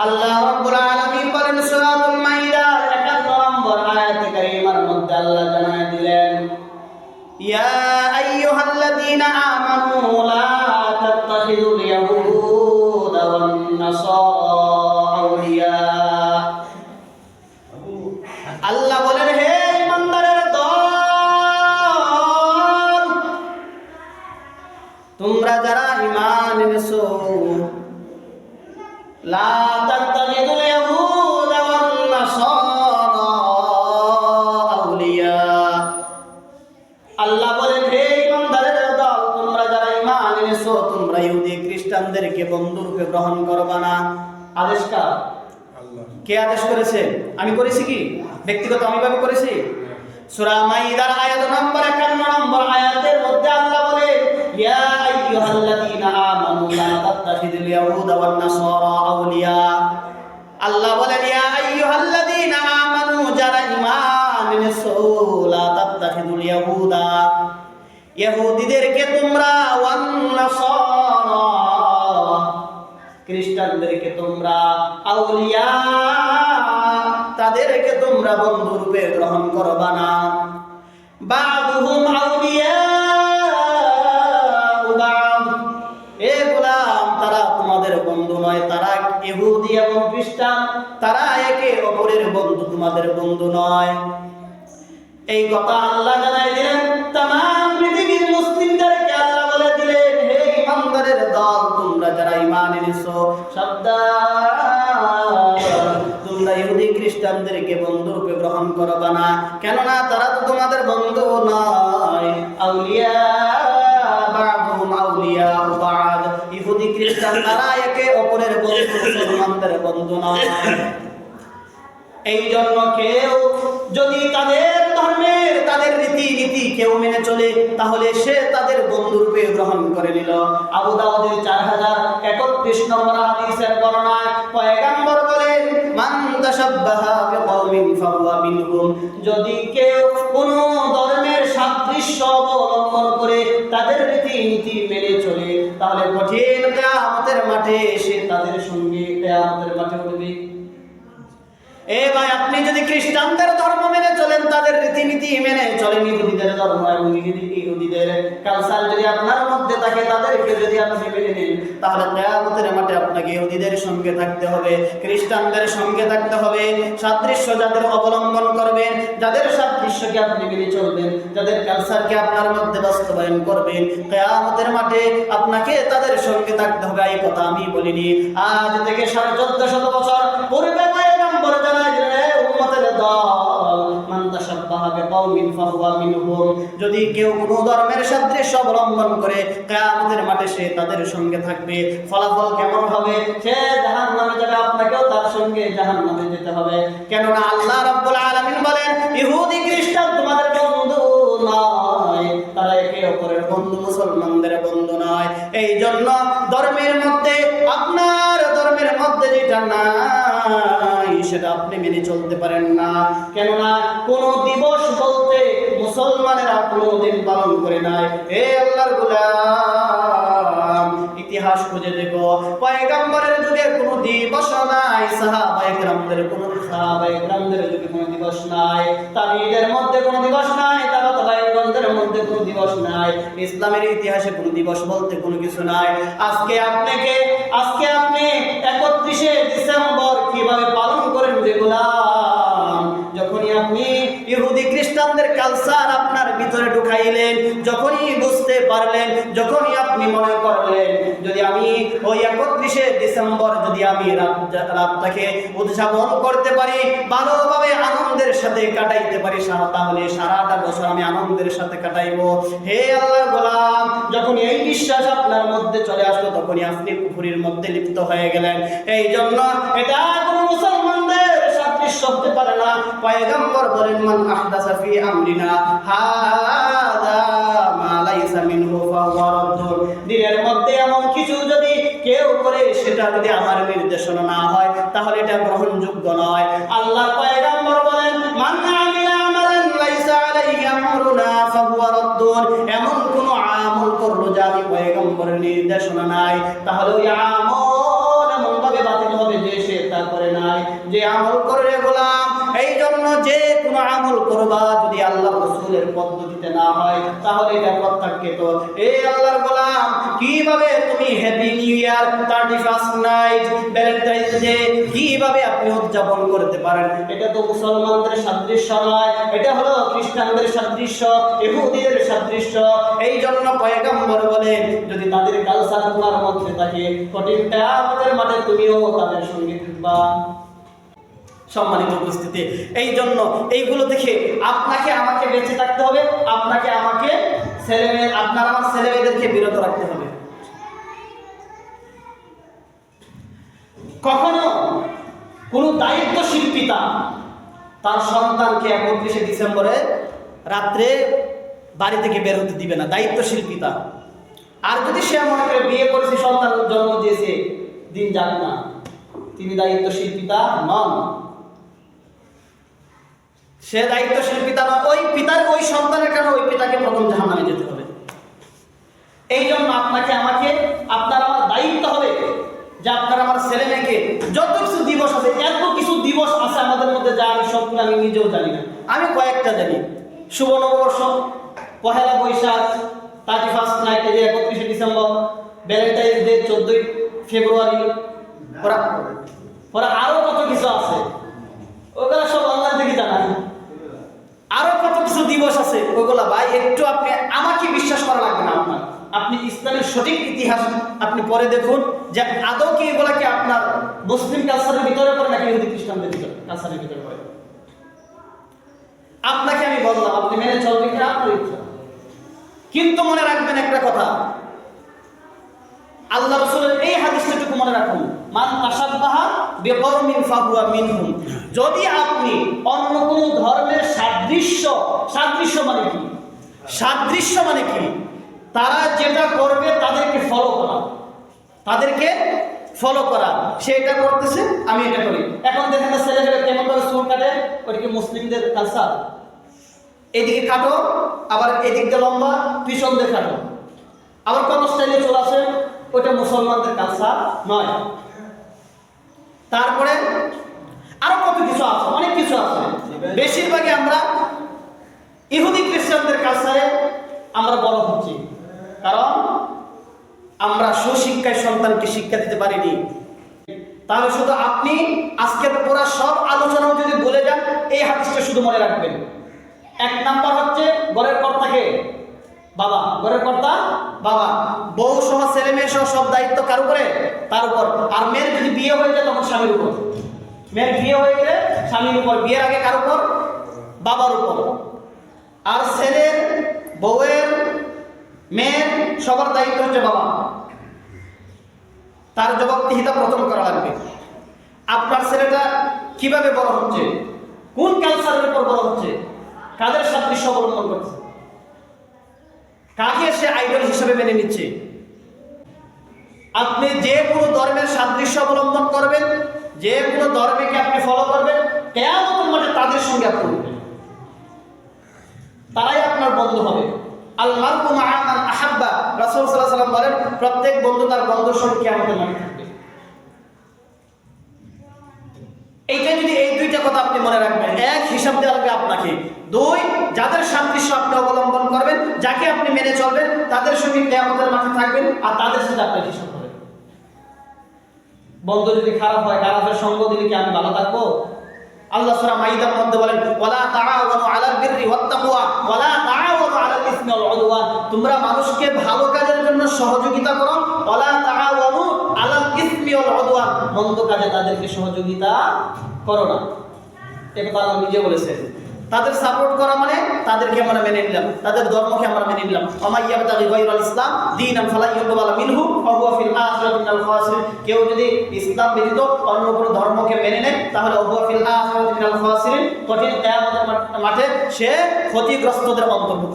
আল্লাহ রাব্বুল আলামিন বলেন সূরাতুল মাইদার 51 নম্বর আয়াতে কারীমার মধ্যে আল্লাহ জানায় দিলেন, ইয়া আইয়ুহাল্লাযীনা আমানু লা তাত্তাখিযুল ইয়াহুদা ওয়ান নাসারা আউলিয়া। আল্লাহ বলেন, হে ইমানদারের দল, তোমরা যারা ঈমান এনেছো, লা তাত্তাখিযুল ইয়াহুদা ওয়ান নাসারা আউলিয়া। আল্লাহ বলেন, হে ইমানদারের দল, তোমরা যারা ঈমান এনেছো, তোমরা ইহুদি খ্রিস্টানদেরকে বন্ধুরূপে গ্রহণ করবা না। আদেশ কার? আল্লাহ। কে আদেশ করেছে? আমি করেছি কি? ব্যক্তিগত আমি ভাবে করেছি? সূরা মাইদার আয়াত নম্বর 51 নম্বর আয়াতের মধ্যে আল্লাহ বলে, ইয়া আইয়ুহাল্লাযীনা আমানু লা তাত্তাখিযুল ইয়াহুদা ওয়ান নাসারা আউলিয়া। আল্লাহ বলেন, ইয়া আইয়ুহাল্লাযীনা আমানু, যারা ঈমান এনেছো, লা তাত্তাখিযুল ইয়াহুদা, ইহুদিদেরকে তোমরা, ওয়ান নাসারা, খ্রিস্টানদেরকে তোমরা, আউলিয়া, তাদেরকে তোমরা বন্ধুরূপে গ্রহণ করবা না। বা'দুহুম আউলিয়া বা'দ, এ গোলাম, তারা তোমাদের বন্ধু নয়। তারা ইহুদি এবং খ্রিস্টান, তারা একে অপরের বন্ধু, তোমাদের বন্ধু নয়। এই কথা আল্লাহ জানাই দিলেন তামাম পৃথিবীর মুসলিমদেরকে। আল্লাহ বলে দিলেন, হে ইমানদারের দল, তোমরা যারা ঈমান এনেছো, সাবধান, তোমরা ইহুদি খ্রিস্টানদেরকে বন্ধুরূপে গ্রহণ করবা না। কেননা তারা তো তোমাদের বন্ধু নয়। আউলিয়া বা'দুহুম আউলিয়া বা'দ, ইহুদি খ্রিস্টান তারা একে অপরের বন্ধু, মুসলমানদের বন্ধু নয়। এই জন্য কেউ যদি তাদের ধর্মের, তাদের রীতিনীতি কেউ মেনে চলে, তাহলে সে তাদের বন্ধুরূপে গ্রহণ করে নিল। আবু দাউদের 4031 নম্বর হাদিসের বর্ণনায় পয়গম্বর বলেন, মান তাশাব্বাহা বিকওমিন ফাহুয়া মিনহুম, যদি কেউ কোন ধর্মের সাদৃশ্য অবলম্বন করে তাদের রীতিনীতি মেনে চলে, তাহলে কঠিন কিয়ামতের মাঠে সে তাদের সঙ্গে কিয়ামতের মাঠে উঠবে। এ ভাই, আপনি যদি খ্রিস্টানদের ধর্ম মেনে চলেন, তাদের রীতিনীতি মেনে চলেন, ইহুদিদের ধর্ম এবং ইহুদিদের কালচার যদি আপনার মধ্যে থাকে, তাদেরকে যদি আপনি মেনে নেন, তাহলে কিয়ামতের মাঠে আপনাকে ইহুদিদের সঙ্গে থাকতে হবে, খ্রিস্টানদের সঙ্গে থাকতে হবে। সাদৃশ্য যাদের অবলম্বন করবেন, যাদের সাদৃশ্যকে আপনি মেনে চলবেন, যাদের কালচারকে আপনার মধ্যে বাস্তবায়ন করবেন, কিয়ামতের মাঠে আপনাকে তাদের সঙ্গে থাকতে হবে। এই কথা আমি বলিনি, আজ থেকে 1450 বছর পূর্বে পয়গম্বর জানায় দিলেন, হে উম্মতের দল, মান তাশাব্বাহা বিকওমিন ফাহুয়া মিনহুম, যদি কেউ কোন ধর্মের সাদৃশ্য অবলম্বন করে, কিয়ামতের মাঠে সে তাদের সঙ্গে থাকবে। ফলাফল কেমন হবে? সে জাহান্নামে যাবে, আপনাকেও তার সঙ্গে জাহান্নামে যেতে হবে। কেননা আল্লাহ রাব্বুল আলামিন বলেন, ইহুদি খ্রিস্টান তোমাদের বন্ধু নয়, তারা একে অপরের বন্ধু, মুসলমানদের বন্ধু নয়। এই জন্য ধর্মের মধ্যে, আপনার ধর্মের মধ্যে যেটা নাই, সেটা আপনি মেনে চলতে পারেন না। কেননা কোন দিবস বলতে মুসলমানেরা কোনদিন পালন করে নাই। হে আল্লাহর গোলাম, ইতিহাস খুঁজে দেখো, পয়গম্বরের যুগে কোনো দিবস নাই, সাহাবায়ে কেরামদের যুগে কোনো দিবস নাই, তাবিঈদের মধ্যে কোনো দিবস নাই, তাবাঈনদের মধ্যে কোনো দিবস নাই, ইসলামের ইতিহাসে কোনো দিবস বলতে কোনো কিছু নাই। আজকে আপনি 31শে ডিসেম্বর কিভাবে পালন করেন যে গোলাম? যখনই আপনি ইহুদি খ্রিস্টানদের কালচার আপনার ভিতরে ঢুকাইলেন, যখনই বুঝতে পারলেন, যখনই আপনি মনে করলেন, যদি আমি ওই 31শে ডিসেম্বর যদি আমি রাতটাকে উদযাপন করতে পারি, ভালোভাবে আনন্দের সাথে কাটাইতে পারি, তাহলে সারাটা বছর আমি আনন্দের সাথে কাটাইবো। হে আল্লাহর গোলাম, যখন এই বিশ্বাস আপনার মধ্যে চলে আসলো, তখনই আপনি কুফরির মধ্যে লিপ্ত হয়ে গেলেন। এই জন্য এটা কোনো মুসলমানদের সাদৃশ্য হতে পারে না। পয়গম্বর বলেন, মান আহদাসা ফি আমরিনা হাযা মা লাইসা মিনহু ফাহুয়া রাদ্দুন, দিনের মধ্যে এমন কিছু যদি কেউ করে, সেটা যদি আমার নির্দেশনা না হয়, তাহলে এটা গ্রহণযোগ্য নয়। আল্লাহর পয়গম্বর বলেন, মান আমিলা আমালান লাইসা আলাইহি আমরুনা ফাহুয়া রাদ্দুন, এমন কোন আমল করলো যা আমি পয়গম্বরের নির্দেশনা নাই, তাহলে ওই আমল এমন ভাবে বাতিল হবে যে সে করে নাই, যে আমল করে গোলাম। এই জন্য যে কোনো আমল করবা যদি আল্লাহ রাসূলের পদ্ধতিতে না হয় তাহলে এটা প্রত্যাখ্যাত। এই আল্লাহর গোলাম, কিভাবে তুমি happy new year, 31st night, Valentine's day কিভাবে আপনি উদযাপন করতে পারেন? এটা তো মুসলমানদের সাদৃশ্য নয়, এটা হলো খ্রিস্টানদের সাদৃশ্য, ইহুদিদের সাদৃশ্য। এই জন্য পয়গম্বর বলেন, যদি তাদের কালচার তোমার মধ্যে থাকে, কঠিন কিয়ামতের মাঠে তুমিও তাদের সঙ্গে থাকবা। সম্মানিত উপস্থিতি, এই জন্য এইগুলো দেখে আপনাকে আমাকে বেঁচে থাকতে হবে, আপনাকে আমাকে আপনার আমার ছেলেমেয়েদেরকে বিরত রাখতে হবে। কখনো কোন দায়িত্বশীল পিতা তার সন্তানকে 31শে ডিসেম্বরে রাত্রে বাড়ি থেকে বের হতে দিবে না, দায়িত্বশীল পিতা। আর যদি সে মনে করে বিয়ে করেছে, সন্তান জন্ম দিয়েছে, দিন যাবে না, তিনি দায়িত্বশীল পিতা নন। সে দায়িত্বশীল পিতা নয়। ওই পিতার ওই সন্তানের কারণে ওই পিতাকে প্রথম জাহান্নামে যেতে হবে। এই জন্য আপনাকে আমাকে, আপনার আমার দায়িত্ব হবে যে আপনার আমার ছেলে মেয়েকে, যত কিছু দিবস আছে, এত কিছু দিবস আছে আমাদের মধ্যে যা আমি সবগুলো আমি নিজেও জানি না, আমি কয়েকটা জানি। শুভ নববর্ষ, পহেলা বৈশাখ, 31st নাইট, 31শে ডিসেম্বর, ভ্যালেন্টাইন্স ডে 14ই ফেব্রুয়ারি, পরে আরো কত কিছু আছে, ওগুলো সব অনলাইন থেকে জানা। আরো কত কিছু দিবস আছে, ওগুলা ভাই একটু আপনি আমাকে বিশ্বাস করা লাগবে না। আপনি ইসলামের সঠিক ইতিহাস আপনি পরে দেখুন যে আদৌ কি এগুলা কি আপনার মুসলিম কালচারের ভিতরে পড়ে নাকি ইহুদি খ্রিস্টানদের কালচারের ভিতরে পড়ে। আপনাকে আমি বললাম, আপনি মেনে চলবেন কিনা আপনার ইচ্ছা। কিন্তু মনে রাখবেন একটা কথা, আল্লাহ রাসূলের এই হাদিসটুকু মনে রাখুন, মান তাশাব্বাহা বিকওমিন ফাহুয়া মিনহুম। যদি আপনি অন্য কোনো ধর্মের সাদৃশ্য মানে কি? সাদৃশ্য মানে কি? তারা যেটা করবে তাদেরকে ফলো করা, সে এটা করতেছে, আমি এটা করি। এখন দেখেন না ছেলেমেয়েরা কেমন করে চুল কাটে, ওটা কি মুসলিমদের কালচার? এদিকে কাটো, আবার এদিক দিয়ে লম্বা, পিছন দিয়ে কাটো, আবার কত স্টাইলে চুল আছে, ওটা মুসলমানদের কালচার নয়। তারপরে আরো কত কিছু আছে, অনেক কিছু আছে। বেশিরভাগই আমরা ইহুদি খ্রিস্টানদের কালচারে আমরা বড় হচ্ছি, কারণ আমরা সুশিক্ষায় সন্তানকে শিক্ষা দিতে পারিনি। তাহলে শুধু আপনি আজকের পুরো সব আলোচনাও যদি বলে যান, এই হাদিসটা শুধু মনে রাখবেন। 1 নাম্বার হচ্ছে ঘরের কর্তাকে বাবা, ঘরের কর্তা বাবা, বউ সহ ছেলে মেয়ে সহ সব দায়িত্ব কার উপরে? তার উপর। আর মেয়ের যদি বিয়ে হয়ে যায় তখন স্বামীর উপর। মেয়ের বিয়ে হয়ে গেলে স্বামীর উপর, বিয়ের আগে কার উপর? বাবার উপর। আর ছেলের, বউয়ের, মেয়ের সবার দায়িত্ব হচ্ছে বাবা। তার জবাবদিহিতা প্রথম করা লাগবে। আপনার ছেলেটা কিভাবে বড় হচ্ছে, কোন কালচারের উপর বড় হচ্ছে, কাদের সাদৃশ্য অবলম্বন করছে, কাকে সে আইডল হিসেবে মেনে নিচ্ছে। আপনি যে কোনো ধর্মের সাদৃশ্য অবলম্বন করবেন, যে কোনো ধর্মকে আপনি ফলো করবেন, কিয়ামতের মাঠে তাদের সঙ্গে আপনি উঠবেন, তারাই আপনার বন্ধু হবে। আল মারউ মা মান আহাব্বা, রাসূল সাল্লাল্লাহু আলাইহি ওয়াসাল্লাম বলেন, প্রত্যেক বন্ধু তার বন্ধুর সঙ্গে কিয়ামতের মাঠে থাকবে। এইটা যদি এই দুইটা কথা আপনি মনে রাখবেন, এক, হিসাব দেওয়া লাগবে আপনাকে। 2, যাদের সাদৃশ্য আপনি অবলম্বন করবেন, যাকে আপনি মেনে চলবেন, তাদের সঙ্গে কিয়ামতের মাঠে থাকবেন, আর তাদের সাথে আপনার হিসাব করবেন। বন্ধু যদি খারাপ হয়, খারাপের সঙ্গ দিলে কি আমি ভালো থাকবো? আল্লাহ সূরা মাইদার মধ্যে বলেন, ওয়ালা তাআওয়ানু আলাল বিররি ওয়াত তাকওয়া ওয়ালা তাআওয়ানু আলাল ইসমি ওয়াল উদওয়ান। তোমরা মানুষকে ভালো কাজের জন্য সহযোগিতা করো, ওয়ালা তাআওয়ানু আলাল ইসমি ওয়াল উদওয়ান, মন্দ কাজে তাদেরকে সহযোগিতা করো না। এটা আল্লাহ নিজে বলেছেন। তাদের সাপোর্ট করা মানে তাদেরকে আমরা মেনে নিলাম, তাদের ধর্মকে আমরা মেনে নিলাম। ওয়া ইয়াবতাগি গায়রাল ইসলাম দীনান ফালা ইউকবালা মিনহু ওয়া হুয়া ফিল আখিরাতি মিনাল খাসিরিন। কেউ যদি ইসলাম ব্যতীত অন্য কোনো ধর্মকে মেনে নেয়, তাহলে ওয়া হুয়া ফিল আখিরাতি মিনাল খাসিরিন, কঠিন কিয়ামতের মাঠে সে ক্ষতিগ্রস্তদের অন্তর্ভুক্ত।